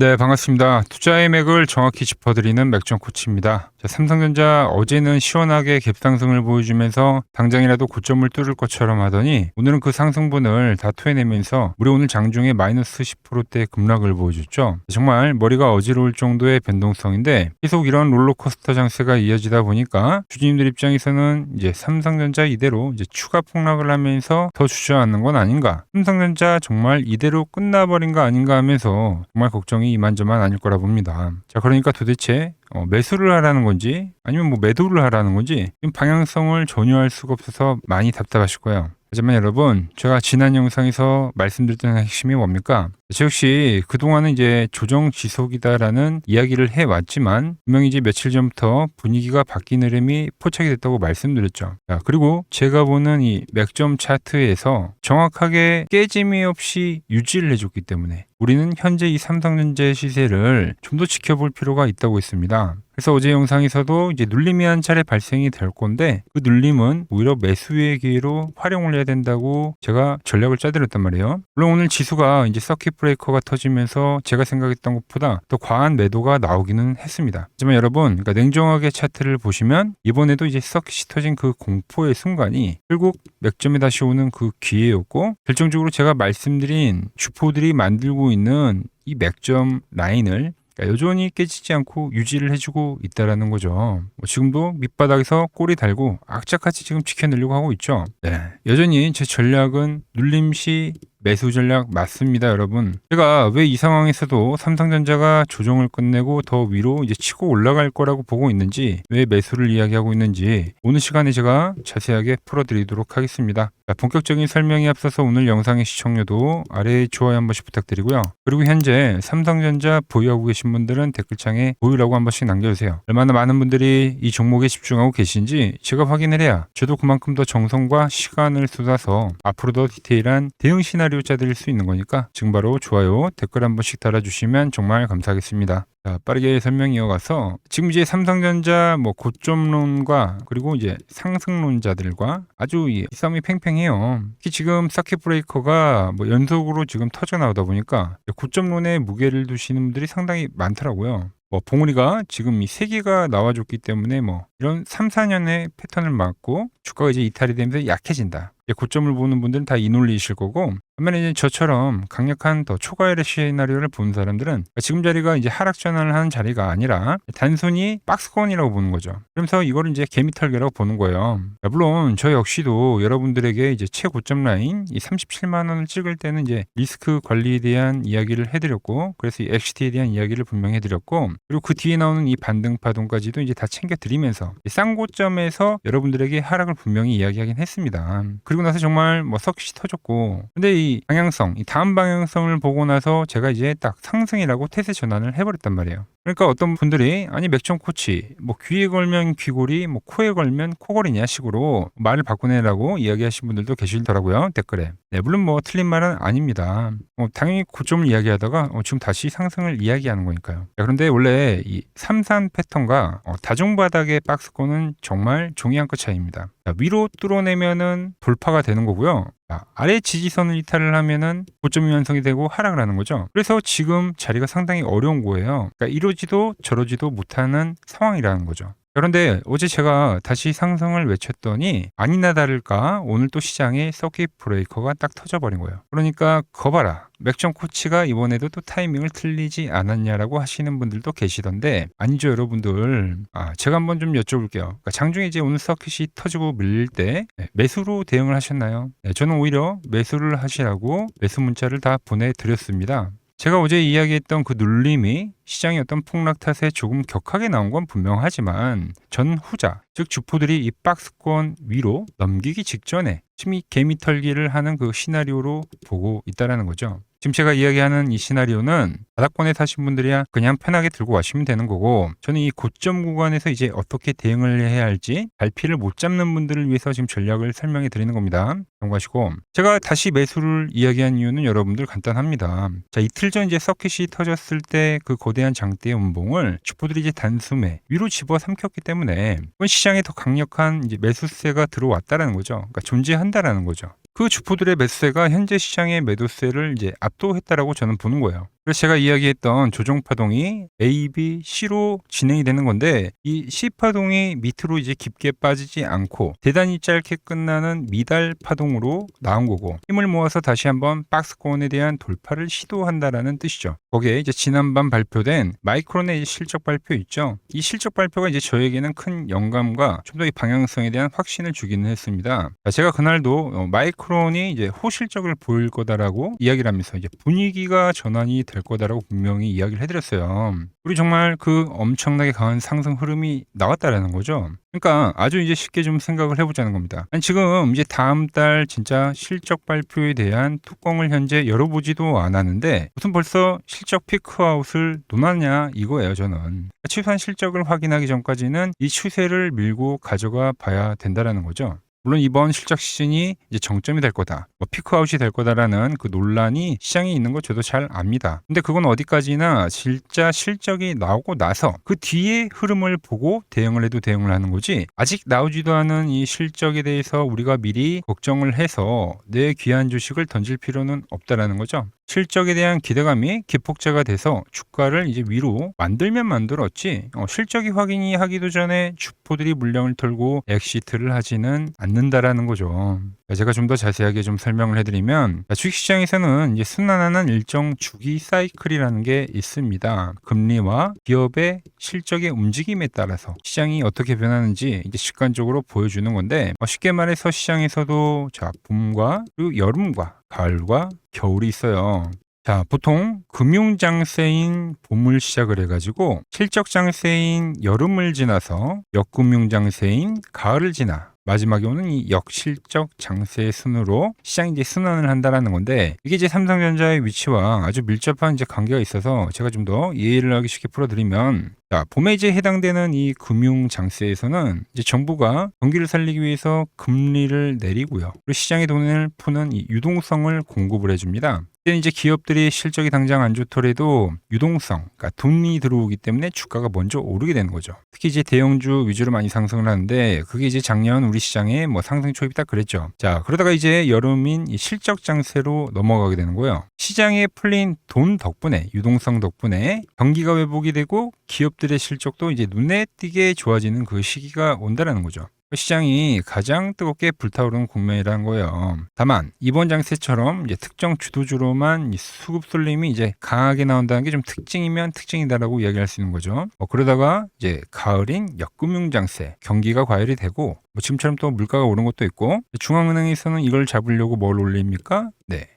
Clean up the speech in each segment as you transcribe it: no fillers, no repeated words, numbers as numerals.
네, 반갑습니다. 투자의 맥을 정확히 짚어드리는 맥점 코치입니다. 자, 삼성전자 어제는 시원하게 갭상승을 보여주면서 당장이라도 고점을 뚫을 것처럼 하더니 오늘은 그 상승분을 다 토해내면서 무려 오늘 장중에 마이너스 10%대 급락을 보여줬죠. 정말 머리가 어지러울 정도의 변동성인데 계속 이런 롤러코스터 장세가 이어지다 보니까 주주님들 입장에서는 이제 삼성전자 이대로 이제 추가 폭락을 하면서 더 주저앉는 건 아닌가, 삼성전자 정말 이대로 끝나버린 거 아닌가 하면서 정말 걱정이 이만저만 아닐 거라 봅니다. 자, 그러니까 도대체 매수를 하라는 건지 아니면 뭐 매도를 하라는 건지 방향성을 전혀 알 수가 없어서 많이 답답하실 거예요. 하지만 여러분, 제가 지난 영상에서 말씀드렸던 핵심이 뭡니까? 저 역시 그동안은 이제 조정 지속이다라는 이야기를 해왔지만 분명히 이제 며칠 전부터 분위기가 바뀐 흐름이 포착이 됐다고 말씀드렸죠. 자, 그리고 제가 보는 이 맥점 차트에서 정확하게 깨짐이 없이 유지를 해줬기 때문에 우리는 현재 이 삼성전자의 시세를 좀 더 지켜볼 필요가 있다고 했습니다. 그래서 어제 영상에서도 이제 눌림이 한 차례 발생이 될 건데 그 눌림은 오히려 매수의 기회로 활용을 해야 된다고 제가 전략을 짜드렸단 말이에요. 물론 오늘 지수가 이제 서킷 브레이커가 터지면서 제가 생각했던 것보다 더 과한 매도가 나오기는 했습니다. 하지만 여러분, 그러니까 냉정하게 차트를 보시면 이번에도 이제 서킷이 터진 그 공포의 순간이 결국 맥점에 다시 오는 그 기회였고, 결정적으로 제가 말씀드린 주포들이 만들고 있는 이 맥점 라인을 여전히 깨지지 않고 유지를 해주고 있다라는 거죠. 지금도 밑바닥에서 꼬리 달고 악착같이 지금 지켜내려고 하고 있죠. 네, 여전히 제 전략은 눌림시 매수 전략 맞습니다, 여러분. 제가 왜 이 상황에서도 삼성전자가 조정을 끝내고 더 위로 이제 치고 올라갈 거라고 보고 있는지, 왜 매수를 이야기하고 있는지 오늘 시간에 제가 자세하게 풀어드리도록 하겠습니다. 자, 본격적인 설명에 앞서서 오늘 영상의 시청료도 아래에 좋아요 한 번씩 부탁드리고요. 그리고 현재 삼성전자 보유하고 계신 분들은 댓글창에 보유라고 한 번씩 남겨주세요. 얼마나 많은 분들이 이 종목에 집중하고 계신지 제가 확인을 해야 저도 그만큼 더 정성과 시간을 쏟아서 앞으로 더 디테일한 대응 시나리오 짜드릴 수 있는 거니까 지금 바로 좋아요, 댓글 한 번씩 달아주시면 정말 감사하겠습니다. 자, 빠르게 설명 이어가서 지금 이제 삼성전자 뭐 고점론과 그리고 이제 상승론자들과 아주 이 싸움이 팽팽해요. 특히 지금 서킷 브레이커가 뭐 연속으로 지금 터져 나오다 보니까 고점론에 무게를 두시는 분들이 상당히 많더라고요. 뭐 봉우리가 지금 이 3개가 나와줬기 때문에 뭐 이런 3, 4년의 패턴을 맞고 주가가 이제 이탈이 되면서 약해진다, 고점을 보는 분들은 다 이 논리이실 거고, 반면에 이제 저처럼 강력한 더 초과열의 시나리오를 보는 사람들은 지금 자리가 이제 하락 전환을 하는 자리가 아니라 단순히 박스권이라고 보는 거죠. 그러면서 이거를 이제 개미털기라고 보는 거예요. 물론 저 역시도 여러분들에게 이제 최고점 라인 이 37만 원을 찍을 때는 이제 리스크 관리에 대한 이야기를 해드렸고, 그래서 이 XT에 대한 이야기를 분명히 해드렸고, 그리고 그 뒤에 나오는 이 반등 파동까지도 이제 다 챙겨드리면서 쌍고점에서 여러분들에게 하락을 분명히 이야기하긴 했습니다. 그리고 나서 정말 뭐 서킷이 터졌고, 근데 이 방향성, 이 다음 방향성을 보고 나서 제가 이제 딱 상승이라고 태세 전환을 해버렸단 말이에요. 그러니까 어떤 분들이 아니 맥점 코치 뭐 귀에 걸면 귀걸이, 뭐 코에 걸면 코걸이냐 식으로 말을 바꾸내라고 이야기하신 분들도 계시더라고요, 댓글에. 네, 물론 뭐 틀린 말은 아닙니다. 당연히 고점을 이야기하다가 지금 다시 상승을 이야기하는 거니까요. 자, 그런데 원래 이 삼산 패턴과 다중바닥의 박스권은 정말 종이 한 끗 차이입니다. 자, 위로 뚫어내면은 돌파가 되는 거고요. 자, 아래 지지선을 이탈을 하면은 고점이 완성이 되고 하락을 하는 거죠. 그래서 지금 자리가 상당히 어려운 거예요. 그러니까 이러지도 저러지도 못하는 상황이라는 거죠. 그런데 어제 제가 다시 상승을 외쳤더니 아니나 다를까 오늘 또 시장에 서킷 브레이커가 딱 터져버린 거예요. 그러니까 거봐라, 맥점 코치가 이번에도 또 타이밍을 틀리지 않았냐라고 하시는 분들도 계시던데, 아니죠 여러분들. 제가 한번 좀 여쭤볼게요. 그러니까 장중에 이제 오늘 서킷이 터지고 밀릴 때 매수로 대응을 하셨나요? 저는 오히려 매수를 하시라고 매수 문자를 다 보내드렸습니다. 제가 어제 이야기했던 그 눌림이 시장의 어떤 폭락 탓에 조금 격하게 나온 건 분명하지만 저는 후자, 즉 주포들이 이 박스권 위로 넘기기 직전에 지금 이 개미털기를 하는 그 시나리오로 보고 있다는 거죠. 지금 제가 이야기하는 이 시나리오는 바닥권에 사신 분들이야 그냥 편하게 들고 가시면 되는 거고, 저는 이 고점 구간에서 이제 어떻게 대응을 해야 할지 갈피를 못 잡는 분들을 위해서 지금 전략을 설명해 드리는 겁니다. 참고하시고, 제가 다시 매수를 이야기한 이유는 여러분들 간단합니다. 자, 이틀 전 이제 서킷이 터졌을 때 그 거대한 장대의 음봉을 주포들이 이제 단숨에 위로 집어 삼켰기 때문에 이번 시장에 더 강력한 이제 매수세가 들어왔다라는 거죠. 그러니까 존재한다라는 거죠. 그 주포들의 매수세가 현재 시장의 매도세를 이제 압도했다라고 저는 보는 거예요. 그래서 제가 이야기했던 조정 파동이 A, B, C로 진행이 되는 건데 이 C 파동이 밑으로 이제 깊게 빠지지 않고 대단히 짧게 끝나는 미달 파동으로 나온 거고 힘을 모아서 다시 한번 박스권에 대한 돌파를 시도한다라는 뜻이죠. 거기에 이제 지난밤 발표된 마이크론의 실적 발표 있죠. 이 실적 발표가 이제 저에게는 큰 영감과 좀 더 이 방향성에 대한 확신을 주기는 했습니다. 제가 그날도 마이크론이 이제 호실적을 보일 거다라고 이야기를 하면서 이제 분위기가 전환이 될 거다라고 분명히 이야기를 해드렸어요. 우리 정말 그 엄청나게 강한 상승 흐름이 나왔다라는 거죠. 그러니까 아주 이제 쉽게 좀 생각을 해보자는 겁니다. 아니, 지금 이제 다음 달 진짜 실적 발표에 대한 뚜껑을 현재 열어보지도 않았는데 무슨 벌써 실적 피크아웃을 논하냐 이거예요, 저는. 최소한 실적을 확인하기 전까지는 이 추세를 밀고 가져가 봐야 된다라는 거죠. 물론 이번 실적 시즌이 이제 정점이 될 거다, 피크아웃이 될 거다라는 그 논란이 시장에 있는 거 저도 잘 압니다. 근데 그건 어디까지나 진짜 실적이 나오고 나서 그 뒤에 흐름을 보고 대응을 해도 대응을 하는 거지, 아직 나오지도 않은 이 실적에 대해서 우리가 미리 걱정을 해서 내 귀한 주식을 던질 필요는 없다라는 거죠. 실적에 대한 기대감이 기폭제가 돼서 주가를 이제 위로 만들면 만들었지 실적이 확인이 하기도 전에 주포들이 물량을 털고 엑시트를 하지는 않는다라는 거죠. 제가 좀 더 자세하게 좀 설명을 해드리면 주식시장에서는 이제 순환하는 일정 주기 사이클이라는 게 있습니다. 금리와 기업의 실적의 움직임에 따라서 시장이 어떻게 변하는지 이제 직관적으로 보여주는 건데 쉽게 말해서 시장에서도 봄과 그리고 여름과 가을과 겨울이 있어요. 보통 금융장세인 봄을 시작을 해가지고 실적장세인 여름을 지나서 역금융장세인 가을을 지나 마지막에 오는 이 역실적 장세의 순으로 시장이 이제 순환을 한다라는 건데 이게 이제 삼성전자의 위치와 아주 밀접한 이제 관계가 있어서 제가 좀 더 이해를 하기 쉽게 풀어드리면 봄에 이제 해당되는 이 금융 장세에서는 이제 정부가 경기를 살리기 위해서 금리를 내리고요. 그리고 시장에 돈을 푸는 이 유동성을 공급을 해줍니다. 이때 이제 기업들이 실적이 당장 안 좋더라도 유동성, 그러니까 돈이 들어오기 때문에 주가가 먼저 오르게 되는 거죠. 특히 이제 대형주 위주로 많이 상승을 하는데 그게 이제 작년 우리 시장의 상승 초입이 딱 그랬죠. 그러다가 이제 여름인 이 실적 장세로 넘어가게 되는 거예요. 시장에 풀린 돈 덕분에, 유동성 덕분에 경기가 회복이 되고 기업들의 실적도 이제 눈에 띄게 좋아지는 그 시기가 온다라는 거죠. 시장이 가장 뜨겁게 불타오르는 국면이라는 거예요. 다만 이번 장세처럼 이제 특정 주도주로만 이 수급 쏠림이 이제 강하게 나온다는 게 좀 특징이면 특징이다라고 이야기할 수 있는 거죠. 그러다가 이제 가을인 역금융 장세, 경기가 과열이 되고 지금처럼 또 물가가 오른 것도 있고 중앙은행에서는 이걸 잡으려고 뭘 올립니까?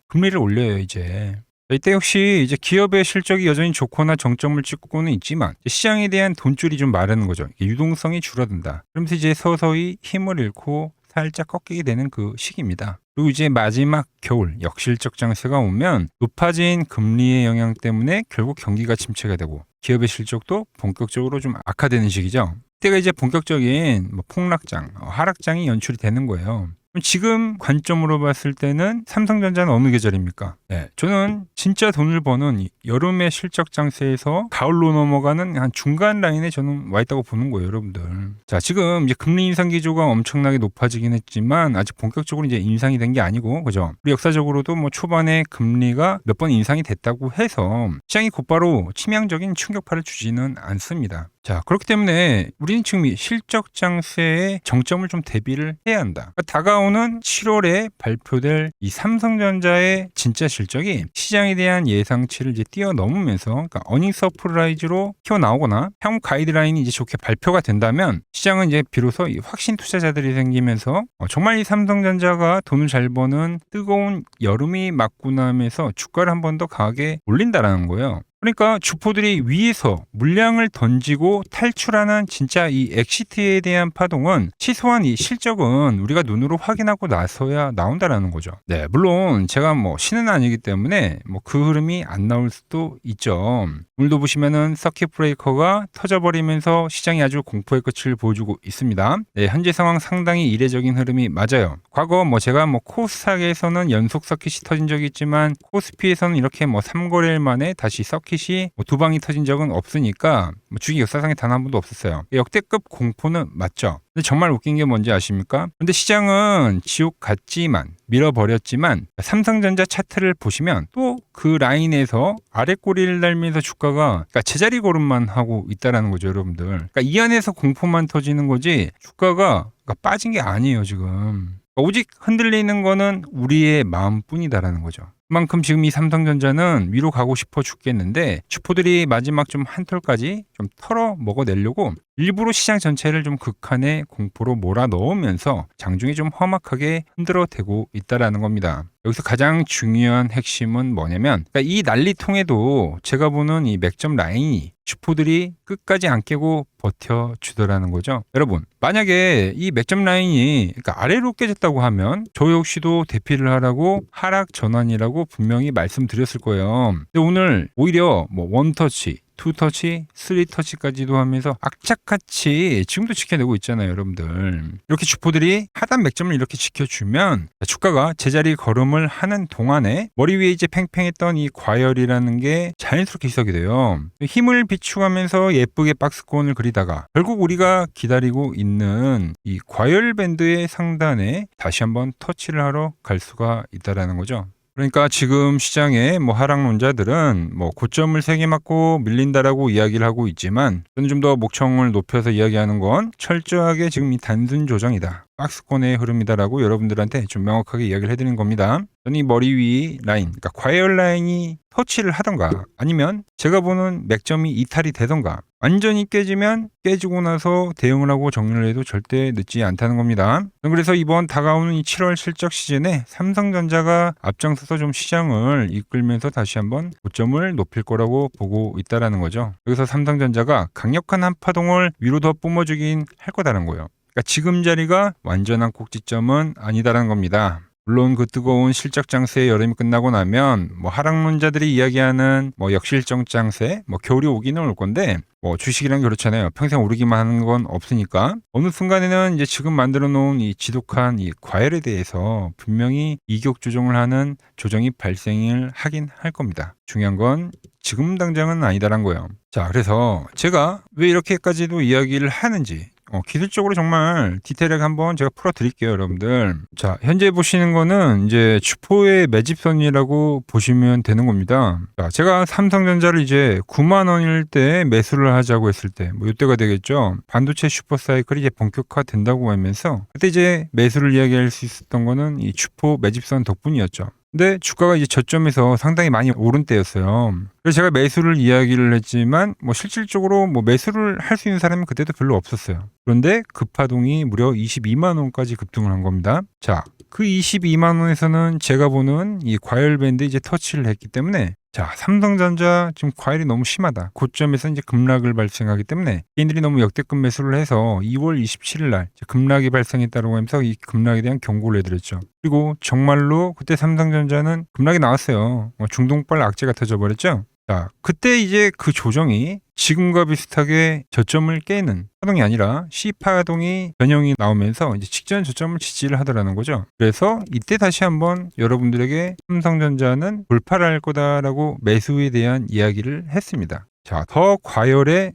금리를 올려요 이제. 이때 역시 이제 기업의 실적이 여전히 좋거나 정점을 찍고는 있지만 시장에 대한 돈줄이 좀 마르는 거죠. 유동성이 줄어든다. 그러면서 이제 서서히 힘을 잃고 살짝 꺾이게 되는 그 시기입니다. 그리고 이제 마지막 겨울 역실적 장세가 오면 높아진 금리의 영향 때문에 결국 경기가 침체가 되고 기업의 실적도 본격적으로 좀 악화되는 시기죠. 이때가 이제 본격적인 폭락장, 하락장이 연출이 되는 거예요. 지금 관점으로 봤을 때는 삼성전자는 어느 계절입니까? 저는 진짜 돈을 버는 여름의 실적 장세에서 가을로 넘어가는 한 중간 라인에 저는 와 있다고 보는 거예요, 여러분들. 지금 이제 금리 인상 기조가 엄청나게 높아지긴 했지만 아직 본격적으로 이제 인상이 된 게 아니고, 그죠? 우리 역사적으로도 초반에 금리가 몇 번 인상이 됐다고 해서 시장이 곧바로 치명적인 충격파를 주지는 않습니다. 그렇기 때문에 우리는 지금 이 실적 장세의 정점을 좀 대비를 해야 한다. 다가오는 7월에 발표될 이 삼성전자의 진짜 실적이 시장에 대한 예상치를 이제 뛰어넘으면서 어닝 서프라이즈로 튀어나오거나 향후 가이드라인이 이제 좋게 발표가 된다면 시장은 이제 비로소 이 확신 투자자들이 생기면서 정말 이 삼성전자가 돈을 잘 버는 뜨거운 여름이 맞고 나면서 주가를 한 번 더 강하게 올린다라는 거예요. 그러니까 주포들이 위에서 물량을 던지고 탈출하는 진짜 이 엑시트에 대한 파동은 최소한 이 실적은 우리가 눈으로 확인하고 나서야 나온다라는 거죠. 물론 제가 신은 아니기 때문에 그 흐름이 안 나올 수도 있죠. 오늘도 보시면은 서킷 브레이커가 터져버리면서 시장이 아주 공포의 끝을 보여주고 있습니다. 현재 상황 상당히 이례적인 흐름이 맞아요. 과거 제가 코스닥에서는 연속 서킷이 터진 적이 있지만 코스피에서는 이렇게 3거래일 만에 다시 서킷 마켓이 두 방이 터진 적은 없으니까 주식 역사상에 단 한 번도 없었어요. 역대급 공포는 맞죠. 근데 정말 웃긴 게 뭔지 아십니까? 근데 시장은 지옥 같지만 밀어버렸지만 삼성전자 차트를 보시면 또 그 라인에서 아래 꼬리를 달면서 주가가 그러니까 제자리 걸음만 하고 있다라는 거죠, 여러분들. 그러니까 이 안에서 공포만 터지는 거지 주가가 빠진 게 아니에요, 지금. 오직 흔들리는 거는 우리의 마음뿐이다라는 거죠. 그만큼 지금 이 삼성전자는 위로 가고 싶어 죽겠는데 주포들이 마지막 좀 한 털까지 좀 털어 먹어내려고 일부러 시장 전체를 좀 극한의 공포로 몰아넣으면서 장중에 좀 험악하게 흔들어 대고 있다라는 겁니다. 여기서 가장 중요한 핵심은 뭐냐면 그러니까 이 난리통에도 제가 보는 이 맥점 라인이 주포들이 끝까지 안 깨고 버텨주더라는 거죠. 여러분, 만약에 이 맥점 라인이 그러니까 아래로 깨졌다고 하면 저 역시도 대피를 하라고 하락 전환이라고 분명히 말씀드렸을 거예요. 근데 오늘 오히려 뭐 원터치, 투터치, 쓰리터치까지도 하면서 악착같이 지금도 지켜내고 있잖아요, 여러분들. 이렇게 주포들이 하단 맥점을 이렇게 지켜주면 주가가 제자리 걸음을 하는 동안에 머리 위에 이제 팽팽했던 이 과열이라는 게 자연스럽게 시작이 돼요. 힘을 비추가면서 예쁘게 박스권을 그리다가 결국 우리가 기다리고 있는 이 과열 밴드의 상단에 다시 한번 터치를 하러 갈 수가 있다라는 거죠. 그러니까 지금 시장의 하락론자들은 고점을 세게 맞고 밀린다라고 이야기를 하고 있지만 저는 좀 더 목청을 높여서 이야기하는 건 철저하게 지금 이 단순 조정이다. 박스권의 흐름이다라고 여러분들한테 좀 명확하게 이야기를 해드리는 겁니다. 저는 이 머리 위 라인, 그러니까 과열 라인이 터치를 하던가 아니면 제가 보는 맥점이 이탈이 되던가 완전히 깨지면 깨지고 나서 대응을 하고 정리를 해도 절대 늦지 않다는 겁니다. 그래서 이번 다가오는 이 7월 실적 시즌에 삼성전자가 앞장서서 좀 시장을 이끌면서 다시 한번 고점을 높일 거라고 보고 있다라는 거죠. 여기서 삼성전자가 강력한 한파동을 위로 더 뿜어주긴 할 거다라는 거예요. 그러니까 지금 자리가 완전한 꼭지점은 아니다라는 겁니다. 물론 그 뜨거운 실적 장세의 여름이 끝나고 나면 하락론자들이 이야기하는 역실적 장세, 겨울이 오기는 올 건데 주식이란 그렇잖아요. 평생 오르기만 하는 건 없으니까 어느 순간에는 이제 지금 만들어 놓은 이 지독한 이 과열에 대해서 분명히 이격 조정을 하는 조정이 발생을 하긴 할 겁니다. 중요한 건 지금 당장은 아니다란 거예요. 자, 그래서 제가 왜 이렇게까지도 이야기를 하는지 기술적으로 정말 디테일하게 한번 제가 풀어드릴게요, 여러분들. 자, 현재 보시는 거는 이제 주포의 매집선이라고 보시면 되는 겁니다. 자, 제가 삼성전자를 이제 9만 원일 때 매수를 하자고 했을 때, 이때가 되겠죠. 반도체 슈퍼사이클이 이제 본격화된다고 하면서 그때 이제 매수를 이야기할 수 있었던 거는 이 주포 매집선 덕분이었죠. 근데 주가가 이제 저점에서 상당히 많이 오른 때였어요. 그래서 제가 매수를 이야기를 했지만 실질적으로 매수를 할 수 있는 사람이 그때도 별로 없었어요. 그런데 급파동이 무려 22만 원까지 급등을 한 겁니다. 자, 그 22만 원에서는 제가 보는 이 과열 밴드 이제 터치를 했기 때문에 자, 삼성전자 지금 과열이 너무 심하다. 고점에서 이제 급락을 발생하기 때문에 개인들이 너무 역대급 매수를 해서 2월 27일 날 급락이 발생했다고 하면서 이 급락에 대한 경고를 해드렸죠. 그리고 정말로 그때 삼성전자는 급락이 나왔어요. 중동발 악재가 터져버렸죠. 자, 그때 이제 그 조정이 지금과 비슷하게 저점을 깨는 파동이 아니라 C파동이 변형이 나오면서 이제 직전 저점을 지지를 하더라는 거죠. 그래서 이때 다시 한번 여러분들에게 삼성전자는 돌파를 할 거다라고 매수에 대한 이야기를 했습니다. 자, 더 과열의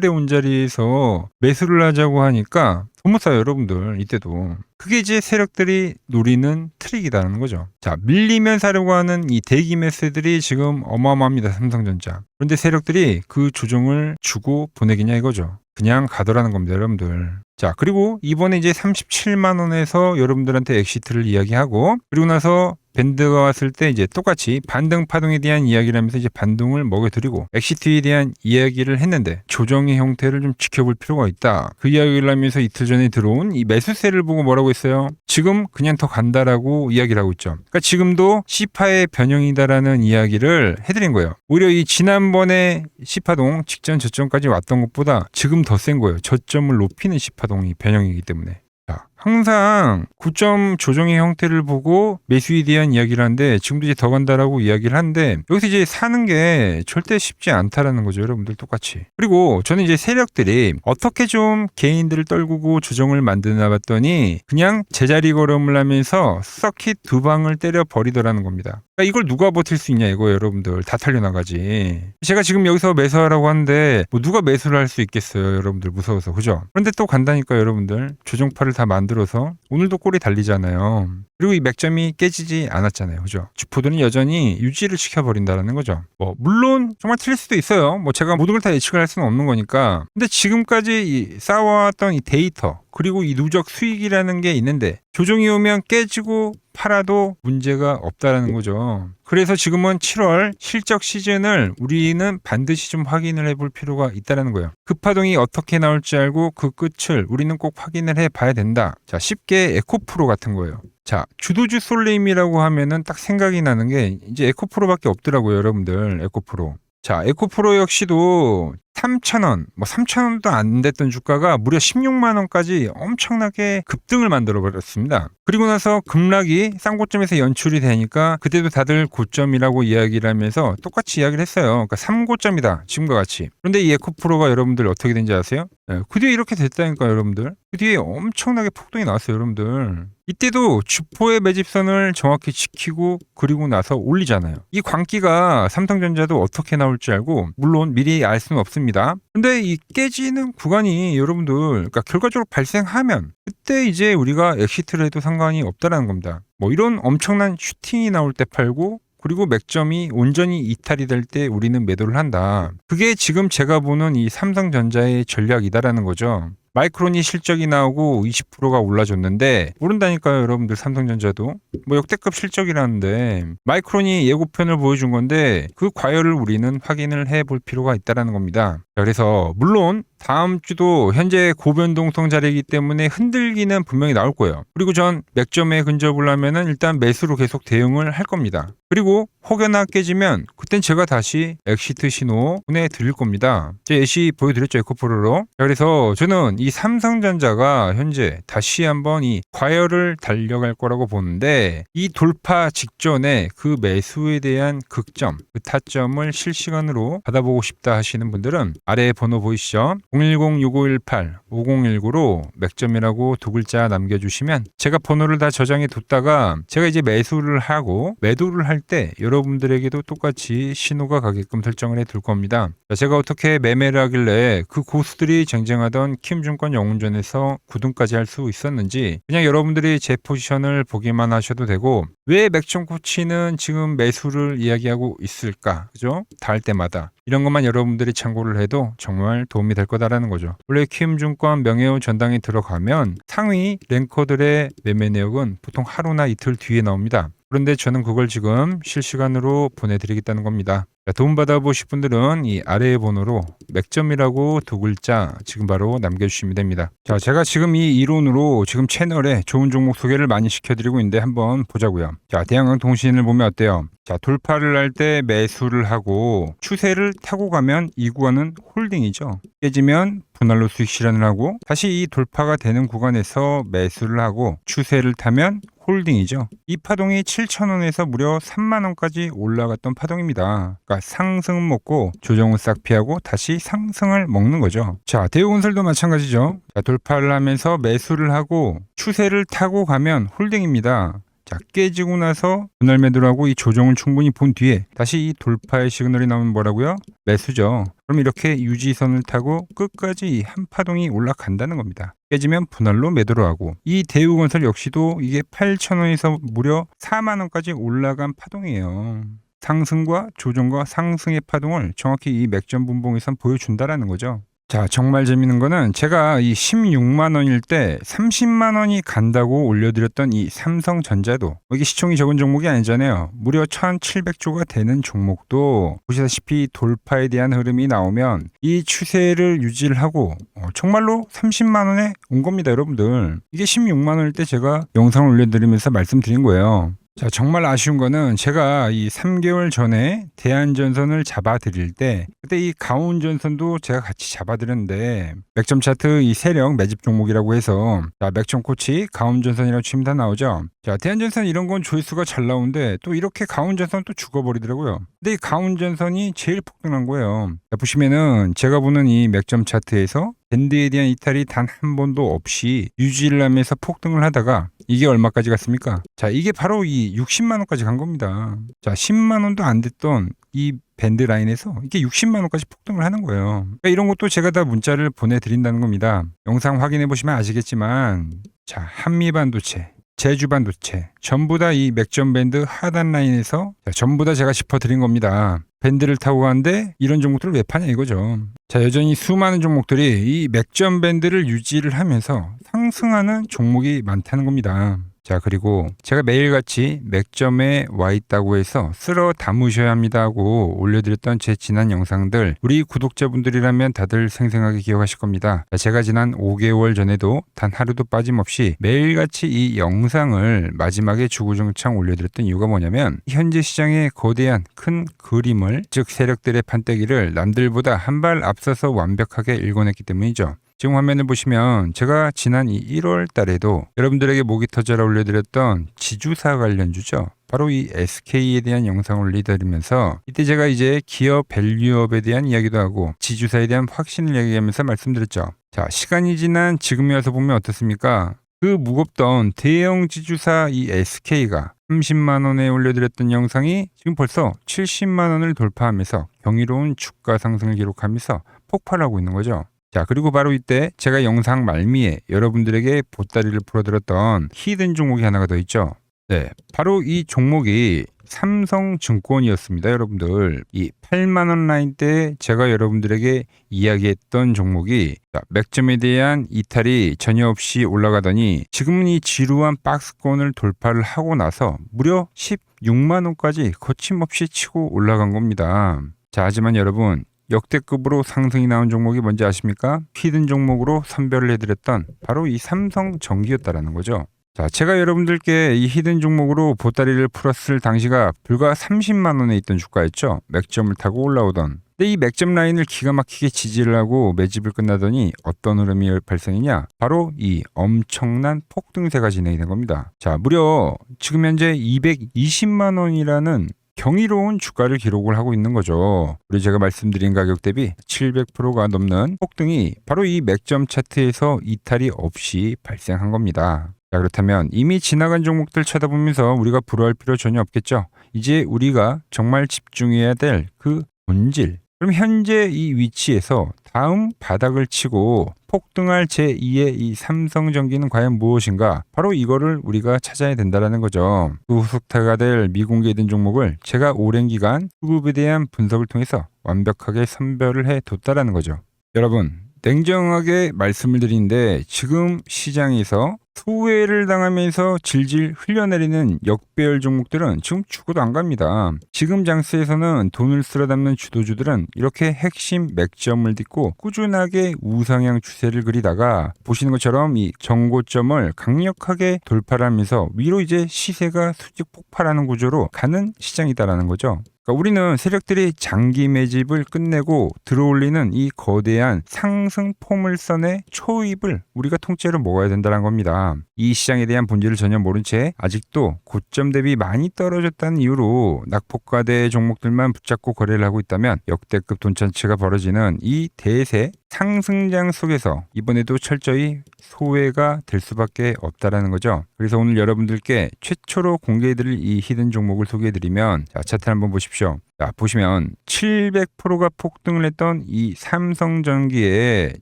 온자리에서 매수를 하자고 하니까 못 사요, 여러분들. 이때도. 그게 이제 세력들이 노리는 트릭이라는 거죠. 자, 밀리면 사려고 하는 이 대기 매수들이 지금 어마어마합니다, 삼성전자. 그런데 세력들이 그 조정을 주고 보내겠냐 이거죠. 그냥 가더라는 겁니다, 여러분들. 자, 그리고 이번에 이제 37만 원에서 여러분들한테 엑시트를 이야기하고 그리고 나서 밴드가 왔을 때 이제 똑같이 반등 파동에 대한 이야기를 하면서 이제 반동을 먹여드리고 엑시트에 대한 이야기를 했는데 조정의 형태를 좀 지켜볼 필요가 있다. 그 이야기를 하면서 이틀 전에 들어온 이 매수세를 보고 뭐라고 했어요? 지금 그냥 더 간다라고 이야기를 하고 있죠. 그러니까 지금도 C파의 변형이다라는 이야기를 해드린 거예요. 오히려 이 지난번에 C파동 직전 저점까지 왔던 것보다 지금 더 센 거예요. 저점을 높이는 C파동이 변형이기 때문에. 자, 항상 고점 조정의 형태를 보고 매수에 대한 이야기를 하는데 지금도 이제 더 간다라고 이야기를 하는데 여기서 이제 사는 게 절대 쉽지 않다라는 거죠. 여러분들 똑같이. 그리고 저는 이제 세력들이 어떻게 좀 개인들을 떨구고 조정을 만드나 봤더니 그냥 제자리 걸음을 하면서 서킷 두 방을 때려 버리더라는 겁니다. 그러니까 이걸 누가 버틸 수 있냐 이거예요. 여러분들 다 털려나가지. 제가 지금 여기서 매수하라고 하는데 뭐 누가 매수를 할 수 있겠어요. 여러분들 무서워서. 그죠? 그런데 또 간다니까 여러분들. 조정파를 다 만들어서 오늘도 꼬리 달리잖아요. 그리고 이 맥점이 깨지지 않았잖아요. 그죠? 주포들은 여전히 유지를 시켜버린다는 거죠. 뭐 물론 정말 틀릴 수도 있어요. 뭐 제가 모든 걸 다 예측을 할 수는 없는 거니까. 근데 지금까지 이 쌓아왔던 이 데이터 그리고 이 누적 수익이라는 게 있는데 조정이 오면 깨지고 팔아도 문제가 없다라는 거죠. 그래서 지금은 7월 실적 시즌을 우리는 반드시 좀 확인을 해볼 필요가 있다는 거예요. 그 파동이 어떻게 나올지 알고 그 끝을 우리는 꼭 확인을 해봐야 된다. 자, 쉽게 에코프로 같은 거예요. 자, 주도주 솔레임이라고 하면은 딱 생각이 나는 게 이제 에코프로밖에 없더라고요, 여러분들. 에코프로. 자, 에코프로 역시도 3,000원, 뭐 3,000원도 안 됐던 주가가 무려 16만 원까지 엄청나게 급등을 만들어 버렸습니다. 그리고 나서 급락이 싼 고점에서 연출이 되니까 그때도 다들 고점이라고 이야기를 하면서 똑같이 이야기를 했어요. 그러니까 3고점이다. 지금과 같이. 그런데 이 에코프로가 여러분들 어떻게 된지 아세요? 그 뒤에 이렇게 됐다니까 여러분들. 그 뒤에 엄청나게 폭등이 나왔어요, 여러분들. 이때도 주포의 매집선을 정확히 지키고 그리고 나서 올리잖아요. 이 광기가 삼성전자도 어떻게 나올지 알고 물론 미리 알 수는 없습니다. 근데 이 깨지는 구간이 여러분들 그러니까 결과적으로 발생하면 그때 이제 우리가 엑시트를 해도 상관이 없다라는 겁니다. 뭐 이런 엄청난 슈팅이 나올 때 팔고 그리고 맥점이 온전히 이탈이 될 때 우리는 매도를 한다. 그게 지금 제가 보는 이 삼성전자의 전략이다라는 거죠. 마이크론이 실적이 나오고 20%가 올라줬는데 모른다니까요 여러분들. 삼성전자도 뭐 역대급 실적이라는데 마이크론이 예고편을 보여준 건데 그 과열을 우리는 확인을 해볼 필요가 있다는 겁니다. 그래서 물론 다음 주도 현재 고변동성 자리이기 때문에 흔들기는 분명히 나올 거예요. 그리고 전 맥점에 근접을 하면은 일단 매수로 계속 대응을 할 겁니다. 그리고 혹여나 깨지면 그땐 제가 다시 엑시트 신호 보내드릴 겁니다. 제 예시 보여드렸죠, 에코프로로. 그래서 저는 이 삼성전자가 현재 다시 한번 이 과열을 달려갈 거라고 보는데 이 돌파 직전에 그 매수에 대한 극점, 그 타점을 실시간으로 받아보고 싶다 하시는 분들은 아래 번호 보이시죠? 010-6518-5019로 맥점이라고 두 글자 남겨주시면 제가 번호를 다 저장해 뒀다가 제가 이제 매수를 하고 매도를 할 때 여러분들에게도 똑같이 신호가 가게끔 설정을 해 둘 겁니다. 제가 어떻게 매매를 하길래 그 고수들이 쟁쟁하던 킴증권 영웅전에서 9등까지 할 수 있었는지 그냥 여러분들이 제 포지션을 보기만 하셔도 되고 왜 맥점 코치는 지금 매수를 이야기하고 있을까? 그죠? 다 할 때마다. 이런 것만 여러분들이 참고를 해도 정말 도움이 될 거다라는 거죠. 원래 킴증권 명예호 전당에 들어가면 상위 랭커들의 매매 내역은 보통 하루나 이틀 뒤에 나옵니다. 그런데 저는 그걸 지금 실시간으로 보내드리겠다는 겁니다. 도움 받아보실 분들은 이 아래의 번호로 맥점이라고 두 글자 지금 바로 남겨주시면 됩니다. 자, 제가 지금 이 이론으로 지금 채널에 좋은 종목 소개를 많이 시켜드리고 있는데 한번 보자고요. 자, 대한항공통신을 보면 어때요? 자, 돌파를 할 때 매수를 하고 추세를 타고 가면 이 구간은 홀딩이죠. 깨지면 분할로 수익 실현을 하고 다시 이 돌파가 되는 구간에서 매수를 하고 추세를 타면 홀딩이죠. 이 파동이 7,000원에서 무려 3만원까지 올라갔던 파동입니다. 그러니까 상승은 먹고 조정은 싹 피하고 다시 상승을 먹는 거죠. 자, 대우건설도 마찬가지죠. 자, 돌파를 하면서 매수를 하고 추세를 타고 가면 홀딩입니다. 자, 깨지고 나서 분할 매도를 하고 이 조정을 충분히 본 뒤에 다시 이 돌파의 시그널이 나오면 뭐라고요? 매수죠. 그럼 이렇게 유지선을 타고 끝까지 한 파동이 올라간다는 겁니다. 깨지면 분할로 매도를 하고 이 대우건설 역시도 이게 8,000원에서 무려 4만원까지 올라간 파동이에요. 상승과 조정과 상승의 파동을 정확히 이 맥점 분봉에선 보여준다라는 거죠. 자, 정말 재밌는 거는 제가 이 16만 원일 때 30만 원이 간다고 올려드렸던 이 삼성전자도 이게 시총이 적은 종목이 아니잖아요. 무려 1,700조가 되는 종목도 보시다시피 돌파에 대한 흐름이 나오면 이 추세를 유지를 하고 정말로 30만 원에 온 겁니다, 여러분들. 이게 16만 원일 때 제가 영상을 올려드리면서 말씀드린 거예요. 자, 정말 아쉬운 거는 제가 이 3개월 전에 대한전선을 잡아드릴 때 그때 이 가온전선도 제가 같이 잡아드렸는데 맥점 차트 이 세력 매집 종목이라고 해서 자, 맥점 코치 가온전선이라고 치면 다 나오죠. 자, 대한전선 이런 건 조회수가 잘 나오는데 또 이렇게 가온전선 또 죽어버리더라고요. 근데 이 가온전선이 제일 폭등한 거예요. 자, 보시면은 제가 보는 이 맥점 차트에서 밴드에 대한 이탈이 단 한 번도 없이 유지를 하면서 폭등을 하다가 이게 얼마까지 갔습니까? 자, 이게 바로 이 60만 원까지 간 겁니다. 자, 10만 원도 안 됐던 이 밴드 라인에서 이게 60만 원까지 폭등을 하는 거예요. 그러니까 이런 것도 제가 다 문자를 보내드린다는 겁니다. 영상 확인해 보시면 아시겠지만 자, 한미반도체, 제주반도체 전부 다 이 맥점 밴드 하단 라인에서 전부 다 제가 짚어드린 겁니다. 밴드를 타고 가는데 이런 종목들을 왜 파냐 이거죠. 자, 여전히 수많은 종목들이 이 맥점 밴드를 유지를 하면서 상승하는 종목이 많다는 겁니다. 자, 그리고 제가 매일같이 맥점에 와 있다고 해서 쓸어 담으셔야 합니다 하고 올려드렸던 제 지난 영상들 우리 구독자분들이라면 다들 생생하게 기억하실 겁니다. 자, 제가 지난 5개월 전에도 단 하루도 빠짐없이 매일같이 이 영상을 마지막에 주구장창 올려드렸던 이유가 뭐냐면 현재 시장의 거대한 큰 그림을 즉 세력들의 판때기를 남들보다 한 발 앞서서 완벽하게 읽어냈기 때문이죠. 지금 화면을 보시면 제가 지난 이 1월 달에도 여러분들에게 목이 터져라 올려드렸던 지주사 관련주죠. 바로 이 SK에 대한 영상을 올려드리면서 이때 제가 이제 기업 밸류업에 대한 이야기도 하고 지주사에 대한 확신을 얘기하면서 말씀드렸죠. 자, 시간이 지난 지금에 와서 보면 어떻습니까? 그 무겁던 대형 지주사 이 SK가 30만 원에 올려드렸던 영상이 지금 벌써 70만 원을 돌파하면서 경이로운 주가 상승을 기록하면서 폭발하고 있는 거죠. 자, 그리고 바로 이때 제가 영상 말미에 여러분들에게 보따리를 풀어드렸던 히든 종목이 하나가 더 있죠. 네, 바로 이 종목이 삼성증권이었습니다. 여러분들 이 8만 원 라인 때 제가 여러분들에게 이야기했던 종목이 맥점에 대한 이탈이 전혀 없이 올라가더니 지금은 이 지루한 박스권을 돌파를 하고 나서 무려 16만 원까지 거침없이 치고 올라간 겁니다. 자, 하지만 여러분 역대급으로 상승이 나온 종목이 뭔지 아십니까? 히든 종목으로 선별을 해드렸던 바로 이 삼성전기였다라는 거죠. 자, 제가 여러분들께 이 히든 종목으로 보따리를 풀었을 당시가 불과 30만 원에 있던 주가였죠. 맥점을 타고 올라오던. 근데 이 맥점 라인을 기가 막히게 지지를 하고 매집을 끝나더니 어떤 흐름이 발생이냐? 바로 이 엄청난 폭등세가 진행이 된 겁니다. 자, 무려 지금 현재 220만 원이라는 경이로운 주가를 기록을 하고 있는 거죠. 우리 제가 말씀드린 가격 대비 700%가 넘는 폭등이 바로 이 맥점 차트에서 이탈이 없이 발생한 겁니다. 자, 그렇다면 이미 지나간 종목들 쳐다보면서 우리가 불허할 필요 전혀 없겠죠. 이제 우리가 정말 집중해야 될 그 본질. 그럼 현재 이 위치에서 다음 바닥을 치고 폭등할 제2의 이 삼성전기는 과연 무엇인가? 바로 이거를 우리가 찾아야 된다는 거죠. 그 후속타가 될 미공개된 종목을 제가 오랜 기간 수급에 대한 분석을 통해서 완벽하게 선별을 해뒀다는 거죠. 여러분, 냉정하게 말씀을 드리는데 지금 시장에서 소외를 당하면서 질질 흘려내리는 역배열 종목들은 지금 죽어도 안 갑니다. 지금 장세에서는 돈을 쓸어 담는 주도주들은 이렇게 핵심 맥점을 딛고 꾸준하게 우상향 추세를 그리다가 보시는 것처럼 이 정고점을 강력하게 돌파를 하면서 위로 이제 시세가 수직 폭발하는 구조로 가는 시장이다라는 거죠. 그러니까 우리는 세력들이 장기 매집을 끝내고 들어올리는 이 거대한 상승 포물선의 초입을 우리가 통째로 먹어야 된다는 겁니다. 이 시장에 대한 본질을 전혀 모른 채 아직도 고점 대비 많이 떨어졌다는 이유로 낙폭과대 종목들만 붙잡고 거래를 하고 있다면 역대급 돈찬치가 벌어지는 이 대세 상승장 속에서 이번에도 철저히 소외가 될 수밖에 없다라는 거죠. 그래서 오늘 여러분들께 최초로 공개해드릴 이 히든 종목을 소개해드리면 자, 차트 한번 보십시오. 자, 보시면 700%가 폭등을 했던 이 삼성전기의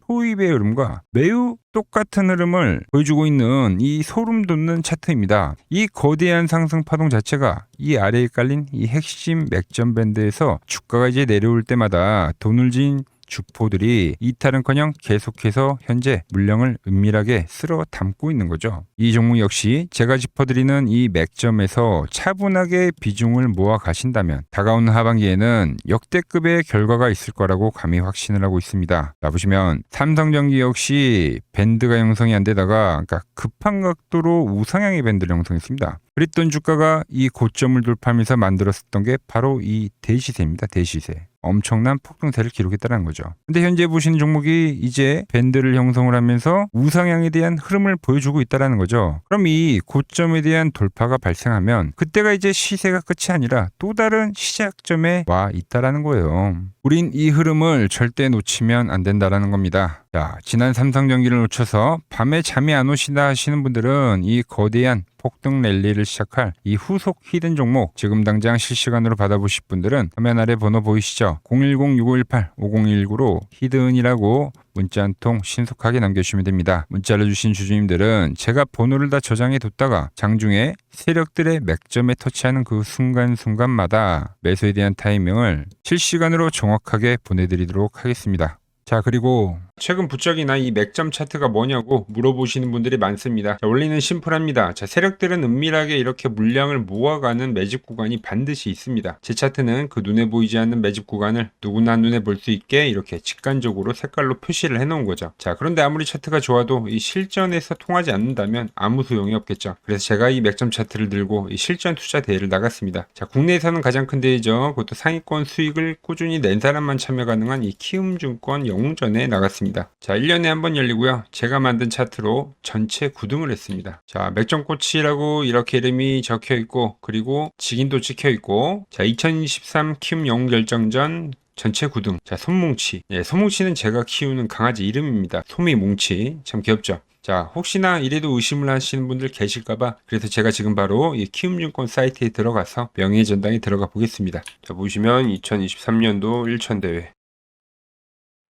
소입의 흐름과 매우 똑같은 흐름을 보여주고 있는 이 소름 돋는 차트입니다. 이 거대한 상승 파동 자체가 이 아래에 깔린 이 핵심 맥점 밴드에서 주가가 이제 내려올 때마다 돈을 진 주포들이 이탈은커녕 계속해서 현재 물량을 은밀하게 쓸어 담고 있는 거죠. 이 종목 역시 제가 짚어드리는 이 맥점에서 차분하게 비중을 모아 가신다면 다가오는 하반기에는 역대급의 결과가 있을 거라고 감히 확신을 하고 있습니다. 자, 보시면 삼성전기 역시 밴드가 형성이 안 되다가 그러니까 급한 각도로 우상향의 밴드를 형성했습니다. 그랬던 주가가 이 고점을 돌파하면서 만들었었던 게 바로 이 대시세입니다. 대시세. 엄청난 폭등세를 기록했다는 거죠. 근데 현재 보시는 종목이 이제 밴드를 형성을 하면서 우상향에 대한 흐름을 보여주고 있다는 거죠. 그럼 이 고점에 대한 돌파가 발생하면 그때가 이제 시세가 끝이 아니라 또 다른 시작점에 와 있다는 거예요. 우린 이 흐름을 절대 놓치면 안 된다는 겁니다. 자, 지난 삼성전기를 놓쳐서 밤에 잠이 안 오시다 하시는 분들은 이 거대한 폭등 랠리를 시작할 이 후속 히든 종목 지금 당장 실시간으로 받아보실 분들은 화면 아래 번호 보이시죠? 010-6518-5019로 히든이라고 문자 한 통 신속하게 남겨주시면 됩니다. 문자를 주신 주주님들은 제가 번호를 다 저장해 뒀다가 장중에 세력들의 맥점에 터치하는 그 순간순간마다 매수에 대한 타이밍을 실시간으로 정확하게 보내드리도록 하겠습니다. 자, 그리고 최근 부쩍이나 이 맥점 차트가 뭐냐고 물어보시는 분들이 많습니다. 자, 원리는 심플합니다. 자, 세력들은 은밀하게 이렇게 물량을 모아가는 매집 구간이 반드시 있습니다. 제 차트는 그 눈에 보이지 않는 매집 구간을 누구나 눈에 볼 수 있게 이렇게 직관적으로 색깔로 표시를 해놓은 거죠. 자, 그런데 아무리 차트가 좋아도 이 실전에서 통하지 않는다면 아무 소용이 없겠죠. 그래서 제가 이 맥점 차트를 들고 이 실전 투자 대회를 나갔습니다. 자, 국내에서는 가장 큰 대회죠. 그것도 상위권 수익을 꾸준히 낸 사람만 참여 가능한 이 키움증권 영웅전에 나갔습니다. 자, 1년에 한 번 열리고요. 제가 만든 차트로 전체 9등을 했습니다. 자, 맥점코치라고 이렇게 이름이 적혀 있고, 그리고 직인도 찍혀 있고, 자, 2023 키움 영웅 결정전 전체 9등. 자, 손뭉치. 예, 손뭉치는 제가 키우는 강아지 이름입니다. 소미뭉치. 참 귀엽죠? 자, 혹시나 이래도 의심을 하시는 분들 계실까봐 그래서 제가 지금 바로 이 키움증권 사이트에 들어가서 명예의 전당에 들어가 보겠습니다. 자, 보시면 2023년도 1천대회.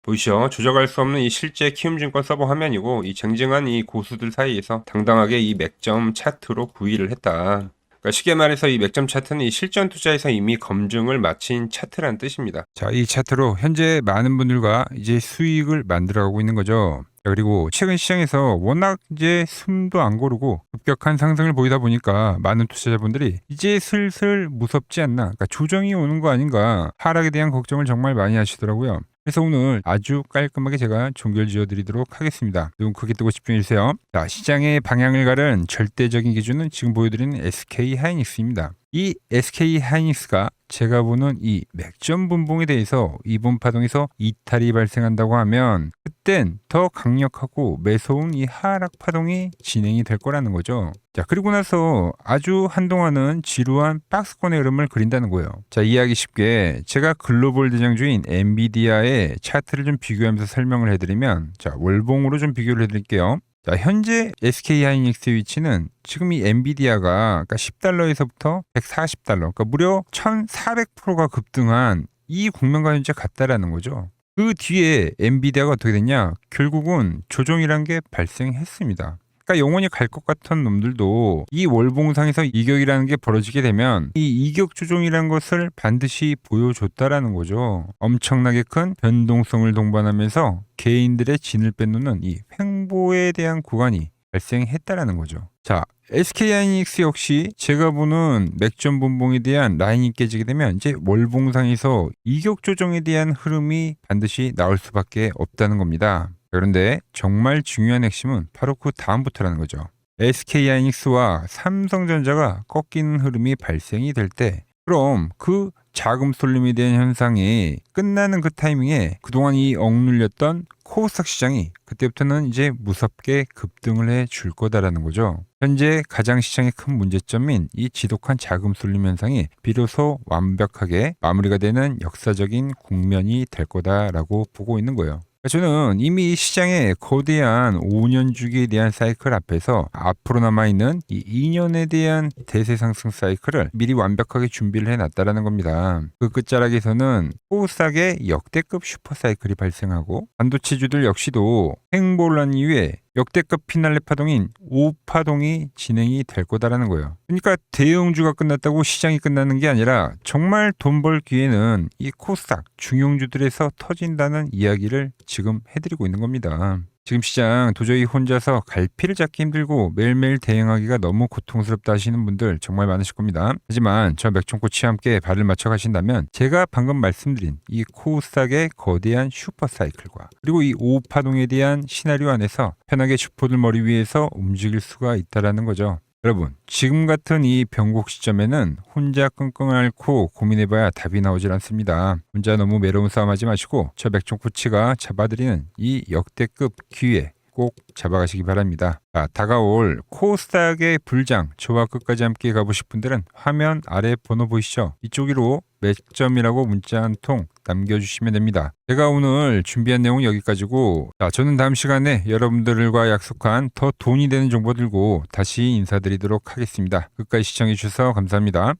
보이시죠? 조작할 수 없는 이 실제 키움증권 서버 화면이고 이 쟁쟁한 이 고수들 사이에서 당당하게 이 맥점 차트로 구의를 했다. 그러니까 쉽게 말해서 이 맥점 차트는 이 실전 투자에서 이미 검증을 마친 차트란 뜻입니다. 자, 이 차트로 현재 많은 분들과 이제 수익을 만들어가고 있는 거죠. 그리고 최근 시장에서 워낙 이제 숨도 안 고르고 급격한 상승을 보이다 보니까 많은 투자자분들이 이제 슬슬 무섭지 않나, 그러니까 조정이 오는 거 아닌가, 하락에 대한 걱정을 정말 많이 하시더라고요. 그래서 오늘 아주 깔끔하게 제가 종결 지어드리도록 하겠습니다. 눈 크게 뜨고 집중해주세요. 자, 시장의 방향을 가른 절대적인 기준은 지금 보여드리는 SK하이닉스입니다. 이 SK하이닉스가 제가 보는 이 맥점 분봉에 대해서 이번 파동에서 이탈이 발생한다고 하면 그땐 더 강력하고 매서운 이 하락 파동이 진행이 될 거라는 거죠. 자, 그리고 나서 아주 한동안은 지루한 박스권의 흐름을 그린다는 거예요. 자, 이해하기 쉽게 제가 글로벌 대장주인 엔비디아의 차트를 좀 비교하면서 설명을 해드리면, 자, 월봉으로 좀 비교를 해드릴게요. 자, 현재 SK하이닉스의 위치는 지금 이 엔비디아가 그러니까 $10에서부터 $140, 그러니까 무려 1,400%가 급등한 이 국면과 현재 같다라는 거죠. 그 뒤에 엔비디아가 어떻게 됐냐? 결국은 조정이란 게 발생했습니다. 그러니까 영원히 갈 것 같은 놈들도 이 월봉상에서 이격이라는 게 벌어지게 되면 이 이격 조정이라는 것을 반드시 보여줬다라는 거죠. 엄청나게 큰 변동성을 동반하면서 개인들의 진을 빼놓는 이 횡보에 대한 구간이 발생했다라는 거죠. 자, SK하이닉스 역시 제가 보는 맥점 분봉에 대한 라인이 깨지게 되면 이제 월봉상에서 이격 조정에 대한 흐름이 반드시 나올 수밖에 없다는 겁니다. 그런데 정말 중요한 핵심은 바로 그 다음부터라는 거죠. SK하이닉스와 삼성전자가 꺾이는 흐름이 발생이 될 때, 그럼 그 자금 쏠림에 대한 현상이 끝나는 그 타이밍에 그동안 이 억눌렸던 코스닥 시장이 그때부터는 이제 무섭게 급등을 해 줄 거다라는 거죠. 현재 가장 시장의 큰 문제점인 이 지독한 자금 쏠림 현상이 비로소 완벽하게 마무리가 되는 역사적인 국면이 될 거다라고 보고 있는 거예요. 저는 이미 시장의 거대한 5년 주기에 대한 사이클 앞에서 앞으로 남아있는 이 2년에 대한 대세 상승 사이클을 미리 완벽하게 준비를 해놨다라는 겁니다. 그 끝자락에서는 코스닥의 역대급 슈퍼 사이클이 발생하고 반도체주들 역시도 횡보를 한 이후에 역대급 피날레 파동인 5파동이 진행이 될 거다라는 거예요. 그러니까 대형주가 끝났다고 시장이 끝나는 게 아니라 정말 돈 벌 기회는 이 코스닥 중용주들에서 터진다는 이야기를 지금 해드리고 있는 겁니다. 지금 시장 도저히 혼자서 갈피를 잡기 힘들고 매일매일 대응하기가 너무 고통스럽다 하시는 분들 정말 많으실 겁니다. 하지만 저 맥종코치와 함께 발을 맞춰 가신다면 제가 방금 말씀드린 이 코스닥의 거대한 슈퍼 사이클과 그리고 이 5파동에 대한 시나리오 안에서 편하게 주포들 머리 위에서 움직일 수가 있다라는 거죠. 여러분, 지금 같은 이 변곡 시점에는 혼자 끙끙 앓고 고민해봐야 답이 나오질 않습니다. 혼자 너무 매러운 싸움하지 마시고 저 맥종 코치가 잡아드리는 이 역대급 기회 꼭 잡아가시기 바랍니다. 다가올 코스닥의 불장, 저와 끝까지 함께 가보실 분들은 화면 아래 번호 보이시죠? 이쪽으로 몇 점이라고 문자 한 통 남겨주시면 됩니다. 제가 오늘 준비한 내용은 여기까지고, 저는 다음 시간에 여러분들과 약속한 더 돈이 되는 정보 들고 다시 인사드리도록 하겠습니다. 끝까지 시청해 주셔서 감사합니다.